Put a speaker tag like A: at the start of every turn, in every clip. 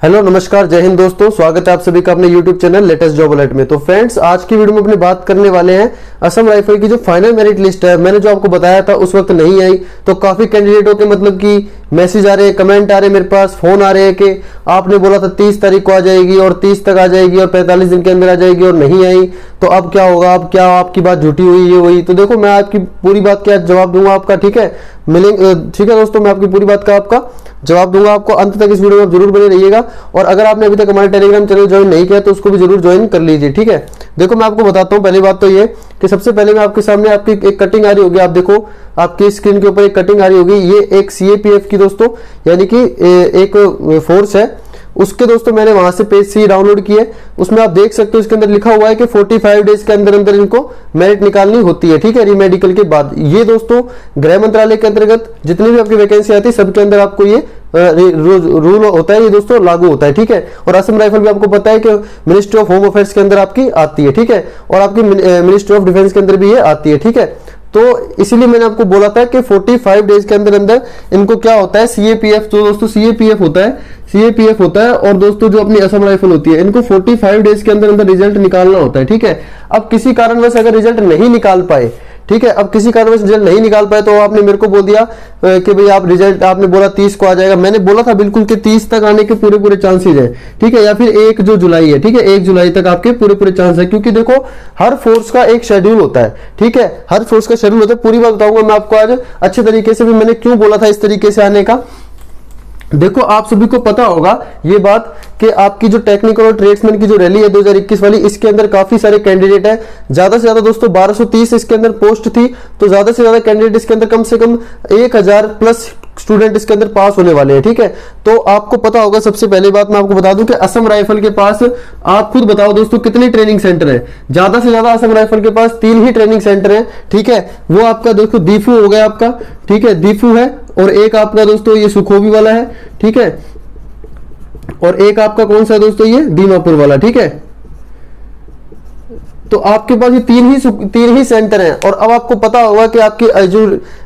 A: Hello नमस्कार जय हिंद दोस्तों, स्वागत है आप सभी का अपने YouTube channel latest job alert में। तो फ्रेंड्स, आज की वीडियो में अपनी बात करने वाले हैं असम राइफल की जो फाइनल मेरिट लिस्ट है। मैंने जो आपको बताया था उस वक्त नहीं आई, तो काफी कैंडिडेटों के मतलब कि मैसेज आ रहे हैं, कमेंट आ रहे हैं, मेरे पास फोन आ रहे हैं कि आपने बोला था 30 तारीख को आ जाएगी और 30 तक आ जाएगी और 45 दिन के अंदर आ जाएगी और नहीं आई, तो अब क्या होगा, अब क्या आपकी बात झूठी हुई, ये हुई। तो देखो, मैं आपकी पूरी बात का जवाब दूंगा आपका, ठीक है, मिलेंगे, ठीक है दोस्तों, मैं आपकी पूरी बात का आपका जवाब दूंगा आपको। अंत तक इस वीडियो में आप जरूर बने रहिएगा, और अगर आपने अभी तक हमारे टेलीग्राम चैनल ज्वाइन नहीं किया तो उसको भी जरूर ज्वाइन कर लीजिए, ठीक है। देखो, मैं आपको बताता हूँ, पहली बात तो ये कि सबसे पहले मैं आपके सामने आपकी एक कटिंग आ रही होगी, आप देखो आपकी स्क्रीन के ऊपर एक कटिंग आ रही होगी, ये एक सीएपीएफ की दोस्तों यानी कि एक फोर्स है, उसके दोस्तों मैंने वहां से पेज सी डाउनलोड की है। उसमें आप देख सकते हो इसके अंदर लिखा हुआ है कि 45 डेज के अंदर अंदर इनको मेरिट निकालनी होती है, ठीक है, रीमेडिकल के बाद। ये दोस्तों गृह मंत्रालय के अंतर्गत जितनी भी आपकी वैकेंसी आती है सबके अंदर आपको ये रूल होता है, ये दोस्तों लागू होता है, ठीक है। और असम राइफल भी आपको पता है कि मिनिस्ट्री ऑफ होम अफेयर्स के अंदर आपकी आती है, ठीक है, और आपकी मिनिस्ट्री ऑफ डिफेंस के अंदर भी ये आती है, ठीक है। तो इसीलिए मैंने आपको बोला था कि 45 डेज के अंदर अंदर इनको क्या होता है, सीएपीएफ, जो दोस्तों सीएपीएफ होता है, सीएपीएफ होता है, और दोस्तों जो अपनी असम राइफल होती है, इनको 45 डेज के अंदर अंदर रिजल्ट निकालना होता है, ठीक है। अब किसी कारणवश अगर रिजल्ट नहीं निकाल पाए, ठीक है, अब किसी कारणवश रिजल्ट नहीं निकाल पाए, तो आपने मेरे को बोल दिया कि भाई आप रिजल्ट, आपने बोला 30 को आ जाएगा, मैंने बोला था बिल्कुल कि 30 तक आने के पूरे पूरे चांसेस है, ठीक है, या फिर 1 जो जुलाई है, ठीक है, 1 जुलाई तक आपके पूरे पूरे चांस है, क्योंकि देखो हर फोर्स का एक शेड्यूल होता है, ठीक है, हर फोर्स का शेड्यूल होता है। पूरी बात बताऊंगा मैं आपको आज अच्छे तरीके से भी, मैंने क्यों बोला था इस तरीके से आने का। देखो, आप सभी को पता होगा ये बात कि आपकी जो टेक्निकल और ट्रेड्समैन की जो रैली है 2021 वाली, इसके अंदर काफी सारे कैंडिडेट हैं, ज्यादा से ज्यादा दोस्तों 1230 इसके अंदर पोस्ट थी, तो ज्यादा से ज्यादा कैंडिडेट इसके अंदर कम से कम 1000 प्लस स्टूडेंट इसके अंदर पास होने वाले हैं, ठीक है। तो आपको पता होगा, सबसे पहली बात मैं आपको बता दूं कि असम राइफल के पास, आप खुद बताओ दोस्तों, कितने ट्रेनिंग सेंटर है। ज्यादा से ज्यादा असम राइफल के पास 3 ही ट्रेनिंग सेंटर है, ठीक है। वो आपका देखो दीफू हो गया आपका, ठीक है, दीफू है, और एक आपका दोस्तों ये सुखोबी वाला है, ठीक है, और एक आपका कौन सा दोस्तों, ये दीमापुर वाला, ठीक है। तो आपके पास ये तीन ही सेंटर हैं। और अब आपको पता होगा कि आपकी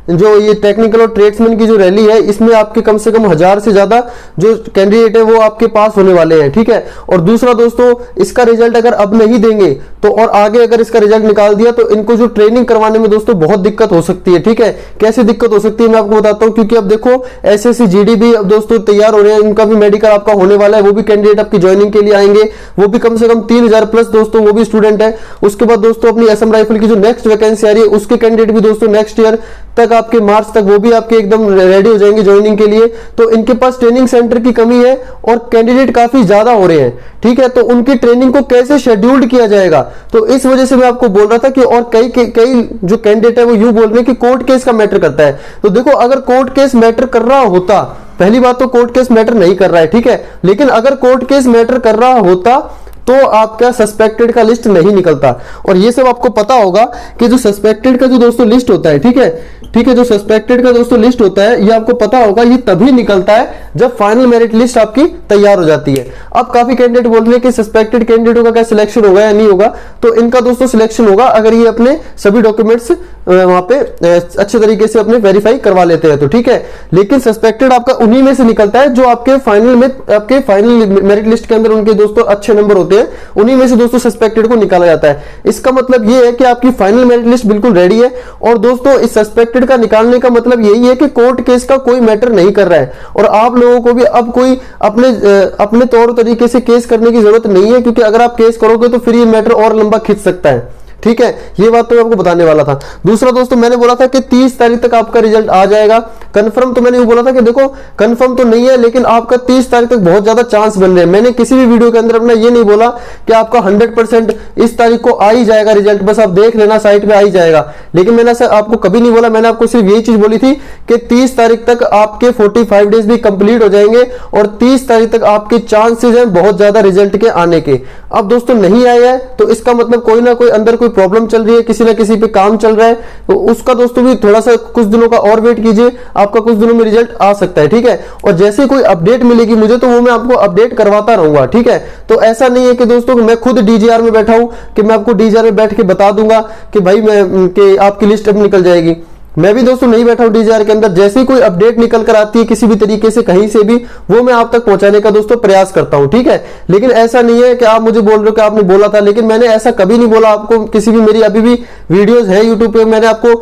A: जो ये टेक्निकल और ट्रेड्समैन की जो रैली है, इसमें आपके कम से कम 1000 से ज्यादा जो कैंडिडेट है वो आपके पास होने वाले हैं, ठीक है। और दूसरा दोस्तों, इसका रिजल्ट अगर अब नहीं देंगे तो, और आगे अगर इसका रिजल्ट निकाल दिया तो इनको जो ट्रेनिंग करवाने में दोस्तों बहुत दिक्कत हो सकती है, ठीक है। कैसे दिक्कत हो सकती है मैं आपको बताता हूँ, क्योंकि अब देखो एसएससी जीडी भी अब दोस्तों तैयार हो रहे हैं, इनका भी मेडिकल आपका होने वाला है, वो भी कैंडिडेट आपकी ज्वाइनिंग के लिए आएंगे, वो भी कम से कम 3000 प्लस दोस्तों, वो भी स्टूडेंट है। उसके बाद दोस्तों अपनी असम राइफल की जो नेक्स्ट वैकेंसी आ रही है, उसके कैंडिडेट भी दोस्तों नेक्स्ट ईयर तक, आपके मार्च तक, वो भी आपके एकदम रेडी हो जाएंगे ज्वाइनिंग के लिए। तो इनके पास ट्रेनिंग सेंटर की कमी है और कैंडिडेट काफी ज्यादा हो रहे हैं, ठीक है। तो उनकी ट्रेनिंग को कैसे शेड्यूल्ड किया जाएगा, तो इस वजह से मैं आपको बोल रहा था कि, और कई जो कैंडिडेट है वो यूं बोल रहे हैं कि कोर्ट केस का मैटर करता है। तो देखो, अगर कोर्ट केस मैटर कर रहा होता, पहली बात तो कोर्ट केस मैटर नहीं कर रहा है, ठीक है, लेकिन अगर कोर्ट केस मैटर कर रहा होता तो आपका सस्पेक्टेड का लिस्ट नहीं निकलता। और ये सब आपको पता होगा कि जो सस्पेक्टेड का जो दोस्तों लिस्ट होता है, ठीक है, ठीक है, जो सस्पेक्टेड का दोस्तों लिस्ट होता है, ये आपको पता होगा, ये तभी निकलता है जब फाइनल मेरिट लिस्ट आपकी तैयार हो जाती है। अब काफी कैंडिडेट बोल रहे हैं कि सस्पेक्टेड कैंडिडेटों का क्या सिलेक्शन होगा या नहीं होगा, तो इनका दोस्तों सिलेक्शन होगा अगर ये अपने सभी डॉक्यूमेंट्स वहां पे अच्छे तरीके से अपने वेरीफाई करवा लेते हैं तो, ठीक है। लेकिन सस्पेक्टेड आपका उन्हीं में से निकलता है जो आपके फाइनल मेरिट लिस्ट के अंदर उनके दोस्तों अच्छे नंबर होते हैं, उन्हीं में से दोस्तों सस्पेक्टेड को निकाला जाता है। इसका मतलब ये है कि आपकी फाइनल मेरिट लिस्ट बिल्कुल रेडी है। और दोस्तों, इस सस्पेक्टेड का निकालने का मतलब यही है कि कोर्ट केस का कोई मैटर नहीं कर रहा है, और आप लोगों को भी अब कोई अपने तौर तरीके से केस करने की जरूरत नहीं है, क्योंकि अगर आप केस करोगे तो फिर ये मैटर और लंबा खिंच सकता है, ठीक है। ये बात तो मैं आपको बताने वाला था। दूसरा दोस्तों, मैंने बोला था कि 30 तारीख तक आपका रिजल्ट आ जाएगा कंफर्म, तो मैंने बोला था कि देखो कंफर्म तो नहीं है, लेकिन आपका 30 तारीख तक बहुत ज्यादा चांस बन रहे हैं। मैंने किसी भी वीडियो के अंदर अपना ये नहीं बोला कि आपका 100% इस तारीख को आ ही जाएगा रिजल्ट, बस आप देख लेना साइट पे आ ही जाएगा, लेकिन मैंने ऐसा आपको कभी नहीं बोला। मैंने आपको सिर्फ यही चीज बोली थी कि 30 तारीख तक आपके 45 डेज भी कंप्लीट हो जाएंगे और 30 तारीख तक आपके चांसेस हैं बहुत ज्यादा रिजल्ट के आने के। अब दोस्तों नहीं आया है तो इसका मतलब कोई ना कोई अंदर कोई प्रॉब्लम चल रही है, किसी ना किसी पे काम चल रहा है, तो उसका दोस्तों भी थोड़ा सा कुछ दिनों का और वेट कीजिए, आपका कुछ दिनों में रिजल्ट आ सकता है, ठीक है। और जैसे कोई अपडेट मिलेगी मुझे तो वो मैं आपको अपडेट करवाता रहूंगा, ठीक है। तो ऐसा नहीं है कि दोस्तों मैं खुद डीजीआर में बैठा हूं कि मैं आपको डीजीआर में बैठ के बता दूंगा कि भाई कि आपकी लिस्ट अब निकल जाएगी। मैं भी दोस्तों नहीं बैठा हूं DGR के अंदर, जैसे ही कोई अपडेट निकल कर आती है किसी भी तरीके से कहीं से भी, वो मैं आप तक पहुंचाने का दोस्तों प्रयास करता हूं, ठीक है। लेकिन ऐसा नहीं है कि आप मुझे बोल रहे हो कि आपने बोला था, लेकिन मैंने ऐसा कभी नहीं बोला आपको। किसी भी मेरी अभी भी वीडियोस है यूट्यूब पे, मैंने आपको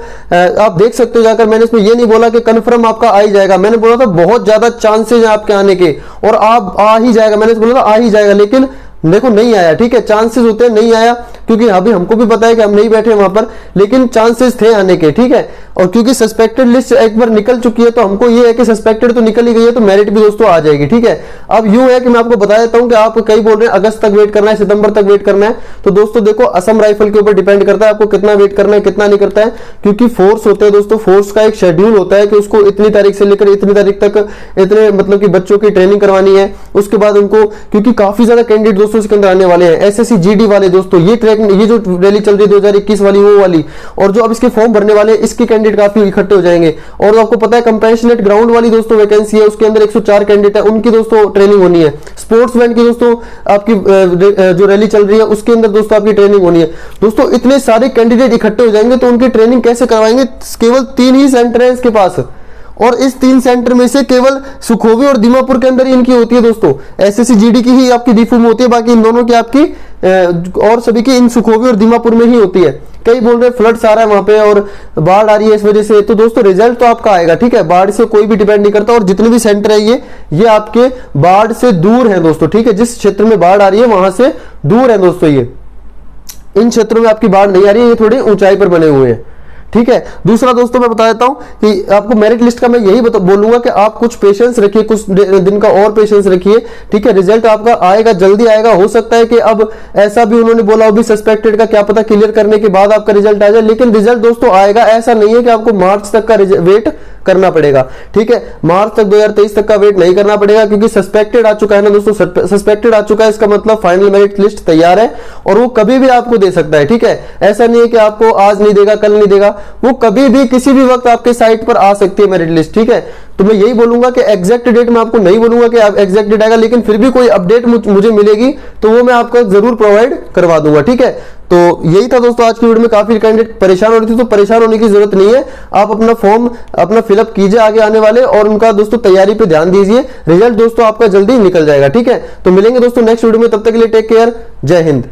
A: आप देख सकते हो जाकर, मैंने इसमें ये नहीं बोला कि कन्फर्म आपका आ ही जाएगा। मैंने बोला था बहुत ज्यादा चांसेस है आपके आने के और आप आ ही जाएगा, मैंने बोला था आ ही जाएगा, लेकिन देखो नहीं आया, ठीक है। चांसेस होते हैं नहीं आया, क्योंकि अभी हमको भी पता है कि हम नहीं बैठे वहां पर, लेकिन चांसेस थे आने के, ठीक है। और क्योंकि सस्पेक्टेड लिस्ट एक बार निकल चुकी है तो हमको ये है कि सस्पेक्टेड तो निकल ही गई है, तो मेरिट भी दोस्तों आ जाएगी, ठीक है। अब यूं है कि मैं आपको बता देता हूं कि आप कई बोल रहे हैं अगस्त तक वेट करना है, सितंबर तक वेट करना है, तो दोस्तों देखो असम राइफल के ऊपर डिपेंड करता है आपको कितना वेट करना है कितना नहीं करता है, क्योंकि फोर्स होते हैं दोस्तों, फोर्स का एक शेड्यूल होता है कि उसको इतनी तारीख से लेकर इतनी तारीख तक इतने मतलब कि बच्चों की ट्रेनिंग करवानी है। उसके बाद उनको, क्योंकि काफी ज्यादा कैंडिडेट दोस्तों इसके अंदर आने वाले हैं, SSC GD वाले दोस्तों, ये जो रैली चल रही है 2021 वाली वो वाली, और जो अब इसके फॉर्म भरने वाले इसके कैंडिडेट काफी इकट्ठे हो जाएंगे। और आपको पता है कंपैशनेट ग्राउंड वाली दोस्तों वैकेंसी है, उसके अंदर 104 कैंडिडेट है, उनकी दोस्तों ट्रेनिंग होनी है। स्पोर्ट्स बैंड की दोस्तों आपकी जो रैली चल रही है उसके अंदर दोस्तों आपकी ट्रेनिंग होनी है। दोस्तों इतने सारे कैंडिडेट इकट्ठे हो जाएंगे तो उनकी ट्रेनिंग कैसे करवाएंगे? केवल 3 ही सेंटर है इसके पास, और इस 3 सेंटर में से केवल सुखोवी और दीमापुर के अंदर ही इनकी होती है दोस्तों। SSC GD की ही आपकी दीफू में होती है, बाकी इन दोनों की आपकी और सभी की इन सुखोवी और दीमापुर में ही होती है। कई बोल रहे फ्लड्स आ रहा है वहां पे और बाढ़ आ रही है इस वजह से, तो दोस्तों रिजल्ट तो आपका आएगा, ठीक है। बाढ़ से कोई भी डिपेंड नहीं करता, और जितने भी सेंटर है ये आपके बाढ़ से दूर है दोस्तों, ठीक है। जिस क्षेत्र में बाढ़ आ रही है वहां से दूर है दोस्तों, ये इन क्षेत्रों में आपकी बाढ़ नहीं आ रही है, ये थोड़ी ऊंचाई पर बने हुए हैं, ठीक है। दूसरा दोस्तों मैं बता देता हूं कि आपको मेरिट लिस्ट का मैं यही बोलूंगा कि आप कुछ पेशेंस रखिए, कुछ दिन का और पेशेंस रखिए, ठीक है। रिजल्ट आपका आएगा, जल्दी आएगा। हो सकता है कि अब ऐसा भी उन्होंने बोला भी सस्पेक्टेड का क्या पता क्लियर करने के बाद आपका रिजल्ट आ जाए, लेकिन रिजल्ट दोस्तों आएगा। ऐसा नहीं है कि आपको मार्च तक का वेट करना पड़ेगा, ठीक है। मार्च तक 2023 तक का वेट नहीं करना पड़ेगा, क्योंकि सस्पेक्टेड आ चुका है ना दोस्तों, सस्पेक्टेड आ चुका है, इसका मतलब फाइनल मेरिट लिस्ट तैयार है और वो कभी भी आपको दे सकता है, ठीक है। ऐसा नहीं है कि आपको आज नहीं देगा कल नहीं देगा, वो कभी भी किसी भी वक्त आपके साइट पर आ सकती है मेरिट लिस्ट, ठीक है। तो मैं यही बोलूंगा कि एग्जैक्ट डेट मैं आपको नहीं बोलूंगा कि आप एग्जैक्ट डेट आएगा, लेकिन फिर भी कोई अपडेट मुझे मिलेगी तो वो मैं आपको जरूर प्रोवाइड करवा दूंगा, ठीक है। तो यही था दोस्तों आज की वीडियो में। काफी कैंडिडेट परेशान हो रही थी, तो परेशान होने की जरूरत नहीं है। आप अपना फॉर्म अपना फिलअप कीजिए आगे आने वाले, और उनका दोस्तों तैयारी पे ध्यान दीजिए। रिजल्ट दोस्तों आपका जल्दी निकल जाएगा, ठीक है। तो मिलेंगे दोस्तों नेक्स्ट वीडियो में, तब तक के लिए टेक केयर, जय हिंद।